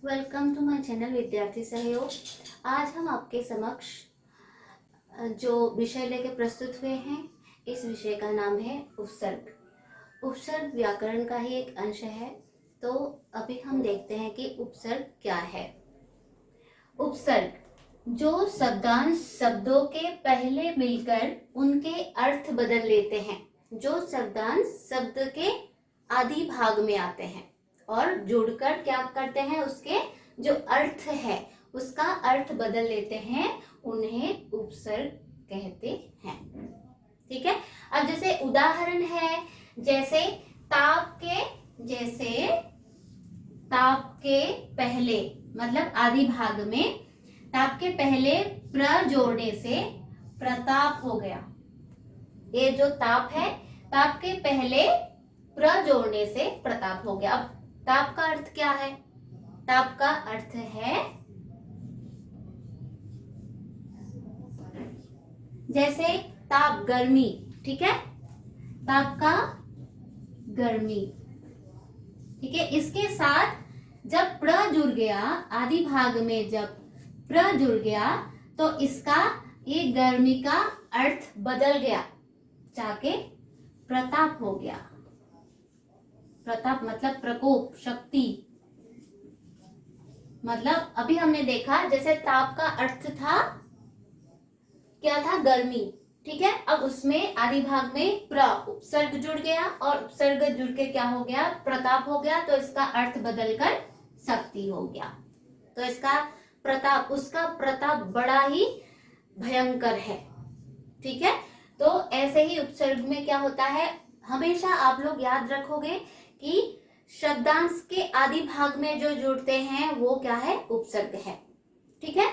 Welcome to my channel विद्यार्थी सहयोग। आज हम आपके समक्ष जो विषय लेके प्रस्तुत हुए हैं, इस विषय का नाम है उपसर्ग। उपसर्ग व्याकरण का ही एक अंश है। तो अभी हम देखते हैं कि उपसर्ग क्या है। उपसर्ग जो शब्दांश शब्दों के पहले मिलकर उनके अर्थ बदल लेते हैं, जो शब्दांश शब्द के आदि भाग में आते हैं और जुड़कर क्या करते हैं, उसके जो अर्थ है उसका अर्थ बदल लेते हैं, उन्हें उपसर्ग कहते हैं। ठीक है। अब जैसे उदाहरण है, जैसे ताप के पहले मतलब आदि भाग में ताप के पहले प्र जोड़ने से प्रताप हो गया। ये जो ताप है, ताप के पहले प्र जोड़ने से प्रताप हो गया। अब ताप का अर्थ क्या है? ताप का अर्थ है जैसे ताप गर्मी। ठीक है, ताप का गर्मी। ठीक है, इसके साथ जब प्र जुड़ गया, आदि भाग में जब प्र जुड़ गया तो इसका ये गर्मी का अर्थ बदल गया, जाके प्रताप हो गया। प्रताप मतलब प्रकोप, शक्ति। मतलब अभी हमने देखा जैसे ताप का अर्थ था क्या था? गर्मी। ठीक है, अब उसमें आदि भाग में प्र उपसर्ग जुड़ गया और उपसर्ग जुड़ के क्या हो गया? प्रताप हो गया। तो इसका अर्थ बदलकर शक्ति हो गया। तो इसका प्रताप, उसका प्रताप बड़ा ही भयंकर है। ठीक है, तो ऐसे ही उपसर्ग में क्या होता है, हमेशा आप लोग याद रखोगे कि शब्दांश के आदि भाग में जो जुड़ते हैं वो क्या है? उपसर्ग है। ठीक है,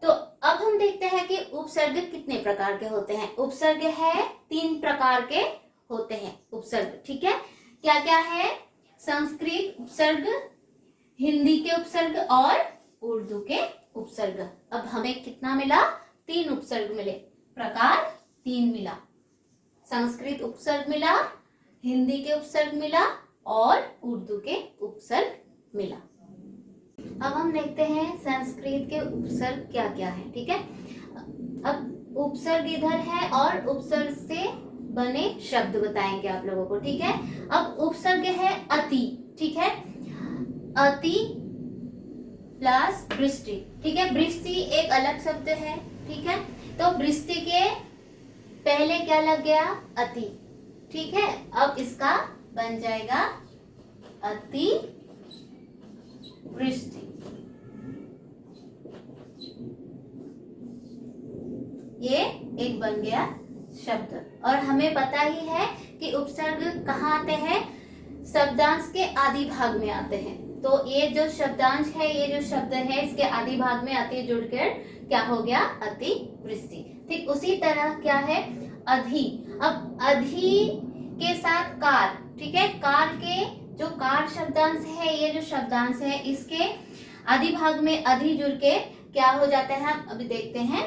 तो अब हम देखते हैं कि उपसर्ग कितने प्रकार के होते हैं। उपसर्ग है 3 प्रकार के होते हैं उपसर्ग। ठीक है, क्या क्या है? संस्कृत उपसर्ग, हिंदी के उपसर्ग और उर्दू के उपसर्ग। अब हमें कितना मिला? 3 उपसर्ग मिले, प्रकार 3 मिला। संस्कृत उपसर्ग मिला, हिंदी के उपसर्ग मिला और उर्दू के उपसर्ग मिला। अब हम देखते हैं संस्कृत के उपसर्ग क्या क्या है। ठीक है, अब उपसर्ग इधर है और उपसर्ग से बने शब्द बताएंगे आप लोगों को। ठीक है, अब उपसर्ग है अति। ठीक है, अति प्लस वृष्टि। ठीक है, वृष्टि एक अलग शब्द है। ठीक है, तो वृष्टि के पहले क्या लग गया? अति। ठीक है, अब इसका बन जाएगा अति वृष्टि। ये एक बन गया शब्द। और हमें पता ही है कि उपसर्ग कहाँ आते हैं? शब्दांश के आदि भाग में आते हैं। तो ये जो शब्दांश है, ये जो शब्द है, इसके आदि भाग में अति जुड़कर क्या हो गया? अति वृष्टि। ठीक उसी तरह क्या है? अधि। अब अधि के साथ कार। ठीक है, कार के जो कार शब्दांश है, ये जो शब्दांश है, इसके आदि भाग में अधि जुड़ के क्या हो जाता है? हम अभी देखते हैं।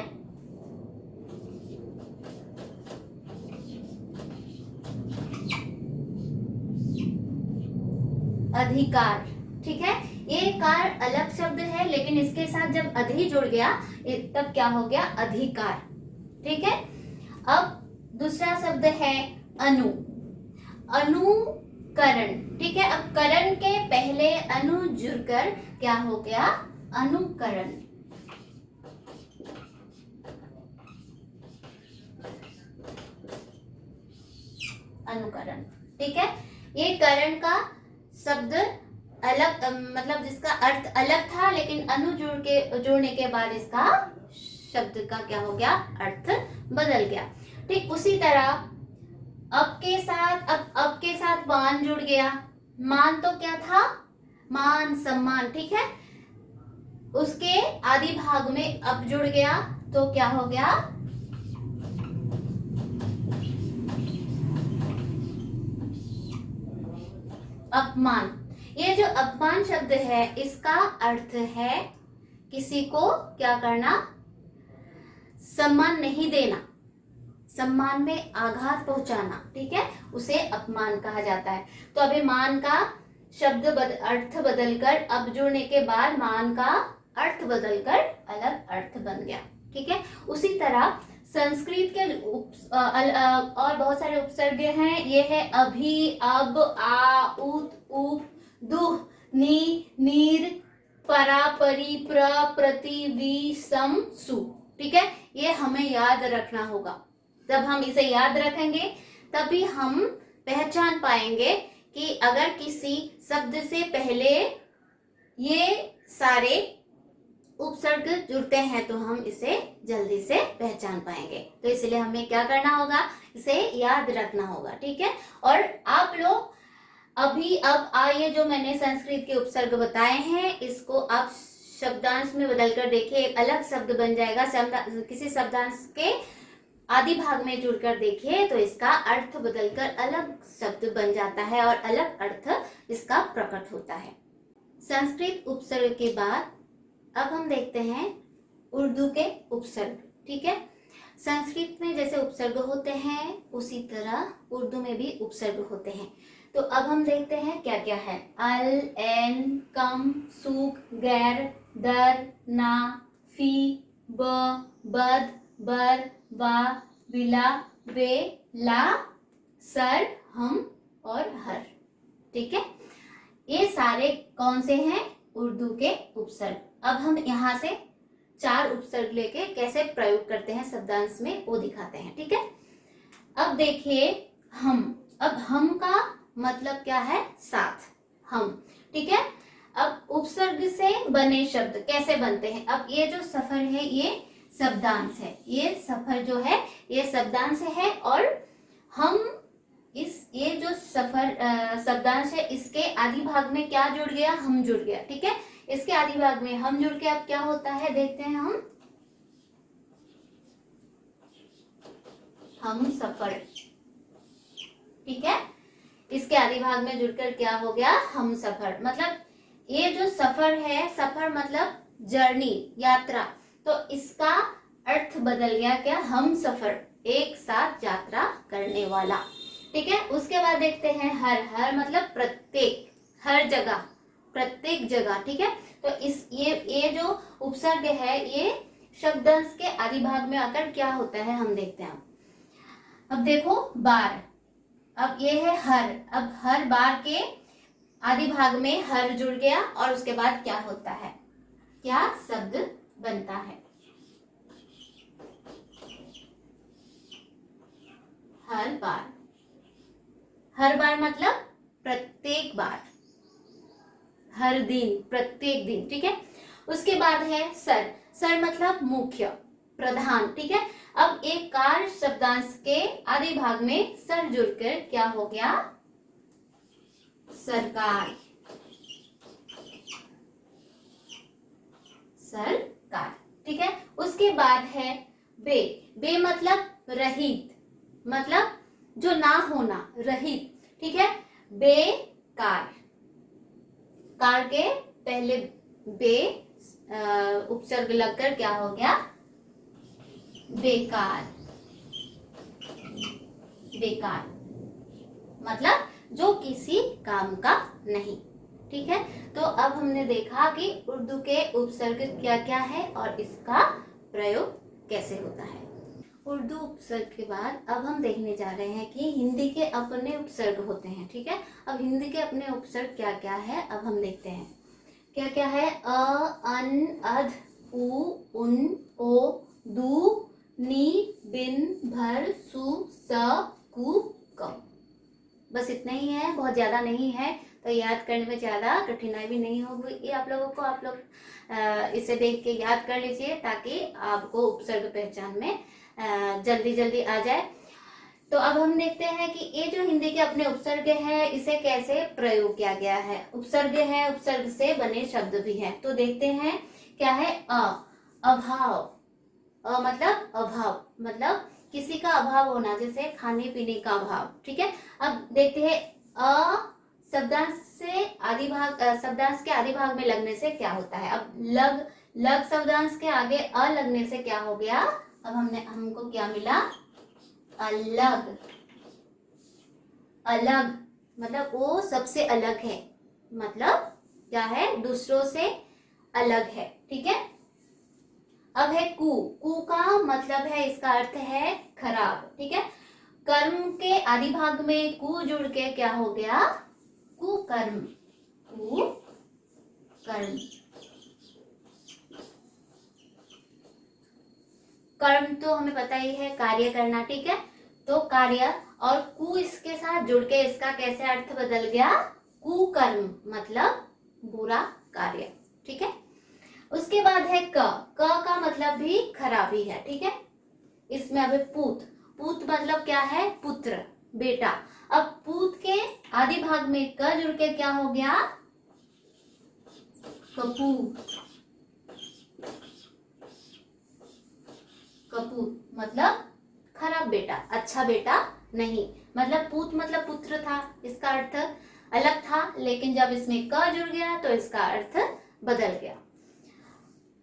अधिकार। ठीक है, ये कार अलग शब्द है, लेकिन इसके साथ जब अधि जुड़ गया तब क्या हो गया? अधिकार। ठीक है, अब दूसरा शब्द है अनु। अनुकरण। ठीक है, अब करण के पहले अनु जुड़कर क्या हो गया? अनुकरण। अनुकरण। ठीक है, ये करण का शब्द अलग मतलब जिसका अर्थ अलग था, लेकिन अनु जुड़ने के बाद इसका शब्द का क्या हो गया? अर्थ बदल गया। ठीक उसी तरह अब के साथ मान जुड़ गया। मान तो क्या था? मान, सम्मान। ठीक है, उसके आदि भाग में अब जुड़ गया तो क्या हो गया? अपमान। ये जो अपमान शब्द है, इसका अर्थ है किसी को क्या करना? सम्मान नहीं देना, सम्मान में आघात पहुंचाना। ठीक है, उसे अपमान कहा जाता है। तो अभी मान का अर्थ बदलकर अब जुड़ने के बाद मान का अर्थ बदलकर अलग अर्थ बन गया। ठीक है, उसी तरह संस्कृत के और बहुत सारे उपसर्ग हैं। ये है अभी, अब, आ, उत, उप, दुह, नी, नीर, परा, परी, प्र, प्रति, वि, सम, सु। ठीक है, ये हमें याद रखना होगा। जब हम इसे याद रखेंगे तभी हम पहचान पाएंगे कि अगर किसी शब्द से पहले ये सारे उपसर्ग जुड़ते हैं तो हम इसे जल्दी से पहचान पाएंगे। तो इसलिए हमें क्या करना होगा, इसे याद रखना होगा। ठीक है, और आप लोग अभी, अब, आ, ये जो मैंने संस्कृत के उपसर्ग बताए हैं इसको आप शब्दांश में बदलकर देखिए, एक अलग शब्द बन जाएगा। किसी शब्दांश के आदि भाग में जुड़कर देखिए तो इसका अर्थ बदलकर अलग शब्द बन जाता है और अलग अर्थ इसका प्रकट होता है। संस्कृत उपसर्ग के बाद अब हम देखते हैं उर्दू के उपसर्ग। ठीक है, संस्कृत में जैसे उपसर्ग होते हैं उसी तरह उर्दू में भी उपसर्ग होते हैं। तो अब हम देखते हैं क्या क्या है। अल, एन, कम, सूख, गैर, दर, ना, फी, ब, बद, बर, बा, बिला, बे, ला, सर, हम और हर। ठीक है, ये सारे कौन से हैं, उर्दू के उपसर्ग। अब हम यहाँ से 4 उपसर्ग लेके कैसे प्रयोग करते हैं शब्दांश में वो दिखाते हैं। ठीक है, अब देखिए हम, अब हम का मतलब क्या है, साथ, हम। ठीक है, अब उपसर्ग से बने शब्द कैसे बनते हैं। अब ये जो सफर है ये शब्दांश है, ये सफर जो है ये शब्दांश है और हम ये जो सफर शब्दांश है इसके आदि भाग में क्या जुड़ गया, हम जुड़ गया। ठीक है, इसके आदि भाग में हम जुड़ के अब क्या होता है देखते हैं हम सफर। ठीक है, इसके आदि भाग में जुड़कर क्या हो गया, हम सफर। मतलब ये जो सफर है, सफर मतलब जर्नी, यात्रा, तो इसका अर्थ बदल गया क्या, हम सफर, एक साथ यात्रा करने वाला। ठीक है, उसके बाद देखते हैं हर। हर मतलब प्रत्येक, हर जगह, प्रत्येक जगह। ठीक है, तो इस ये जो उपसर्ग है ये शब्दांश के आदि भाग में आकर क्या होता है हम देखते हैं। अब देखो बार, अब ये है हर। अब हर बार के आदि भाग में हर जुड़ गया और उसके बाद क्या होता है, क्या शब्द बनता है, हर बार। हर बार मतलब प्रत्येक बार, हर दिन, प्रत्येक दिन। ठीक है, उसके बाद है सर। सर मतलब मुख्य, प्रधान। ठीक है, अब एक कार शब्दांश के आदि भाग में सर जुड़कर क्या हो गया, सरकार, सरकार। ठीक है, उसके बाद है बे। बे मतलब रहित, मतलब जो ना होना, रहित। ठीक है, बेकार, कार के पहले बे उपसर्ग लगकर क्या हो गया, बेकार, बेकार मतलब जो किसी काम का नहीं। ठीक है, तो अब हमने देखा कि उर्दू के उपसर्ग क्या क्या है और इसका प्रयोग कैसे होता है। उर्दू उपसर्ग के बाद अब हम देखने जा रहे हैं कि हिंदी के अपने उपसर्ग होते हैं। ठीक है, अब हिंदी के अपने उपसर्ग क्या क्या है अब हम देखते हैं क्या क्या है। अ, अन, अध, उ, उन, ओ, दू, नी, बिन, भर, सु, स, कु, क। बस इतना ही है, बहुत ज्यादा नहीं है, तो याद करने में ज्यादा कठिनाई भी नहीं होगी आप लोगों को। आप लोग इसे देख के याद कर लीजिए ताकि आपको उपसर्ग पहचान में जल्दी जल्दी आ जाए। तो अब हम देखते हैं कि ये जो हिंदी के अपने उपसर्ग है इसे कैसे प्रयोग किया गया है। उपसर्ग है, उपसर्ग से बने शब्द भी हैं, तो देखते हैं क्या है। अभाव। मतलब अभाव, मतलब किसी का अभाव होना, जैसे खाने पीने का अभाव। ठीक है, अब देखते हैं शब्दांश से आदि भाग, शब्दांश के आदि भाग में लगने से क्या होता है। अब लग शब्दांश के आगे अ लगने से क्या हो गया, अब हमको क्या मिला, अलग। अलग मतलब वो सबसे अलग है, मतलब क्या है, दूसरों से अलग है, ठीक है। अब है कु, कु का मतलब है, इसका अर्थ है खराब, ठीक है। कर्म के आदि भाग में कु जुड़ के क्या हो गया, कुकर्म, कुकर्म। कर्म तो हमें पता ही है, कार्य करना, ठीक है। तो कार्य, और कु इसके साथ जुड़ के इसका कैसे अर्थ बदल गया, कुकर्म मतलब बुरा कार्य, ठीक है। उसके बाद है क का मतलब भी खराबी है, ठीक है। इसमें अब पूत, पूत मतलब क्या है, पुत्र, बेटा। अब पूत के आदि भाग में क जुड़ के क्या हो गया, कपूत, कपूत मतलब खराब बेटा, अच्छा बेटा नहीं। मतलब पूत मतलब पुत्र था, इसका अर्थ अलग था, लेकिन जब इसमें क जुड़ गया तो इसका अर्थ बदल गया।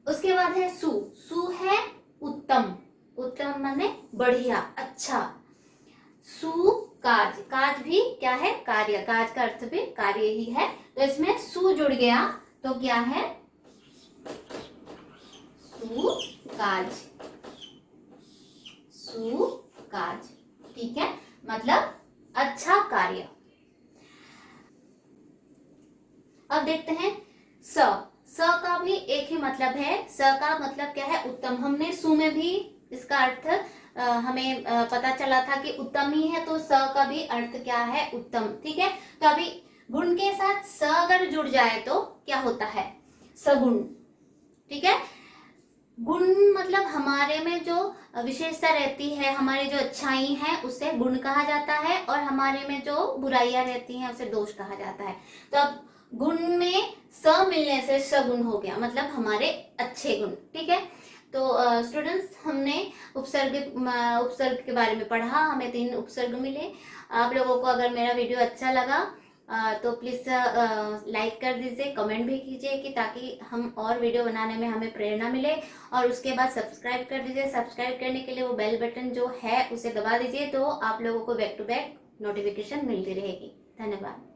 उसके बाद है सु, सु है उत्तम, उत्तम माने बढ़िया, अच्छा। सु काज, काज भी क्या है, कार्य, काज का अर्थ भी कार्य ही है। तो इसमें सु जुड़ गया तो क्या है, सु काज, सु काज, ठीक है, मतलब अच्छा कार्य। अब देखते हैं स, स का भी एक ही मतलब है, स का मतलब क्या है, उत्तम। हमने सु में भी इसका अर्थ हमें पता चला था कि उत्तम ही है, तो स का भी अर्थ क्या है, उत्तम, ठीक है। तो अभी गुण के साथ स अगर जुड़ जाए तो क्या होता है, सगुण, ठीक है। गुण मतलब हमारे में जो विशेषता रहती है, हमारी जो अच्छाई है उसे गुण कहा जाता है, और हमारे में जो बुराइयां रहती हैं उसे दोष कहा जाता है। तो अब गुण में स मिलने से सगुण हो गया, मतलब हमारे अच्छे गुण, ठीक है। तो स्टूडेंट्स, हमने उपसर्ग उपसर्ग के बारे में पढ़ा, हमें 3 उपसर्ग मिले। आप लोगों को अगर मेरा वीडियो अच्छा लगा तो प्लीज़ लाइक कर दीजिए, कमेंट भी कीजिए, कि ताकि हम और वीडियो बनाने में हमें प्रेरणा मिले। और उसके बाद सब्सक्राइब कर दीजिए। सब्सक्राइब करने के लिए वो बेल बटन जो है उसे दबा दीजिए, तो आप लोगों को बैक टू बैक नोटिफिकेशन मिलती रहेगी। धन्यवाद।